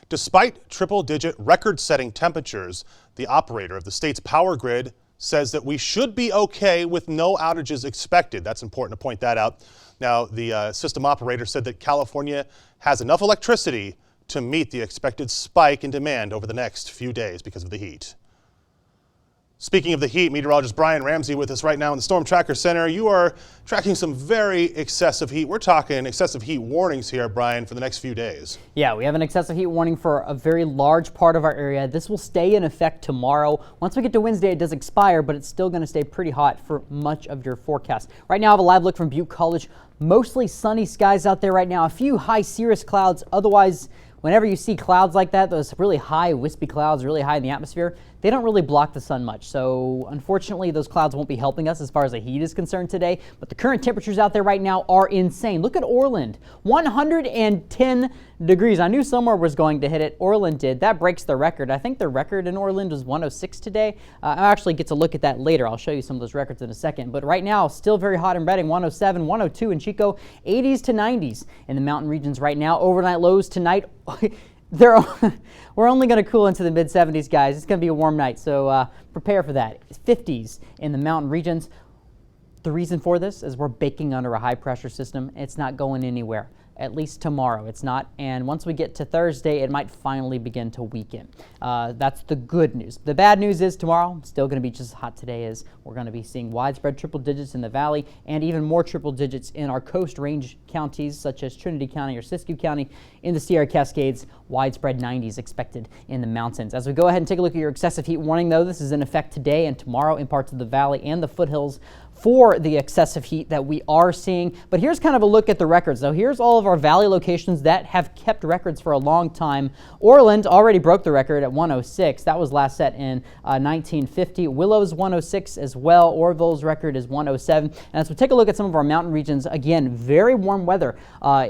Despite triple-digit record-setting temperatures, the operator of the state's power grid says that we should be okay with no outages expected. That's important to point that out. Now, the system operator said that California has enough electricity to meet the expected spike in demand over the next few days because of the heat. Speaking of the heat, meteorologist Brian Ramsey with us right now in the Storm Tracker Center. You are tracking some very excessive heat. We're talking excessive heat warnings here, Brian, for the next few days. Yeah, we have an excessive heat warning for a very large part of our area. This will stay in effect tomorrow. Once we get to Wednesday, it does expire, but it's still going to stay pretty hot for much of your forecast. Right now, I have a live look from Butte College. Mostly sunny skies out there right now. A few high cirrus clouds. Otherwise, whenever you see clouds like that, those really high wispy clouds really high in the atmosphere, they don't really block the sun much. So unfortunately, those clouds won't be helping us as far as the heat is concerned today. But the current temperatures out there right now are insane. Look at Orland, 110 degrees. I knew somewhere was going to hit it. Orland did. That breaks the record. I think the record in Orland was 106 today. I'll actually get to look at that later. I'll show you some of those records in a second. But right now, still very hot in Redding, 107, 102 in Chico, 80s to 90s in the mountain regions right now. Overnight lows tonight. We're only going to cool into the mid-70s, guys. It's going to be a warm night, so prepare for that. 50s in the mountain regions. The reason for this is we're baking under a high-pressure system. It's not going anywhere. At least tomorrow it's not, and once we get to Thursday, it might finally begin to weaken. That's the good news. The bad news is tomorrow, it's still going to be just as hot today as we're going to be seeing widespread triple digits in the valley and even more triple digits in our coast range counties such as Trinity County or Siskiyou County. In the Sierra Cascades, widespread 90s expected in the mountains. As we go ahead and take a look at your excessive heat warning, though, this is in effect today and tomorrow in parts of the valley and the foothills for the excessive heat that we are seeing. But here's kind of a look at the records. So here's all of our valley locations that have kept records for a long time. Orland already broke the record at 106. That was last set in 1950. Willow's 106 as well. Orville's record is 107. And as we take a look at some of our mountain regions, again, very warm weather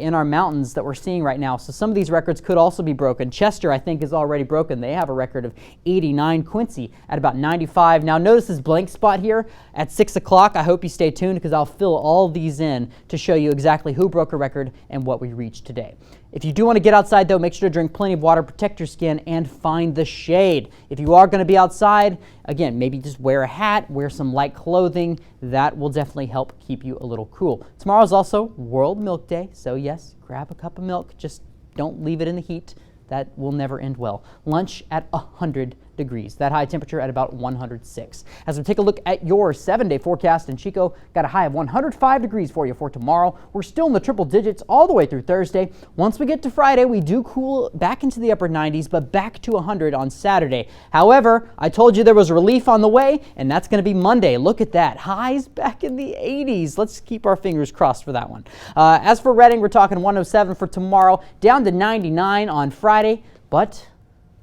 in our mountains that we're seeing right now. So some of these records could also be broken. Chester, I think, is already broken. They have a record of 89. Quincy at about 95. Now notice this blank spot here at 6 o'clock. I hope you stay tuned because I'll fill all these in to show you exactly who broke a record and what we reached today. If you do want to get outside, though, make sure to drink plenty of water, protect your skin, and find the shade. If you are going to be outside, again, maybe just wear a hat, wear some light clothing. That will definitely help keep you a little cool. Tomorrow is also World Milk Day, so yes, grab a cup of milk. Just don't leave it in the heat. That will never end well. Lunch at 100 degrees. That high temperature at about 106. As we take a look at your 7-day forecast in Chico, got a high of 105 degrees for you for tomorrow. We're still in the triple digits all the way through Thursday. Once we get to Friday, we do cool back into the upper 90s, but back to 100 on Saturday. However, I told you there was relief on the way, and that's going to be Monday. Look at that. Highs back in the 80s. Let's keep our fingers crossed for that one. As for Redding, we're talking 107 for tomorrow, down to 99 on Friday, but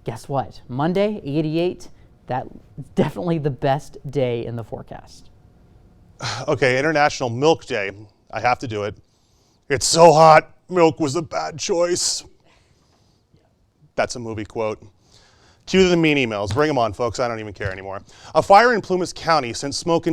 guess what? Monday, 88. That's definitely the best day in the forecast. Okay, International Milk Day. I have to do it. It's so hot, milk was a bad choice. That's a movie quote. Cue the mean emails. Bring them on, folks. I don't even care anymore. A fire in Plumas County sent smoke into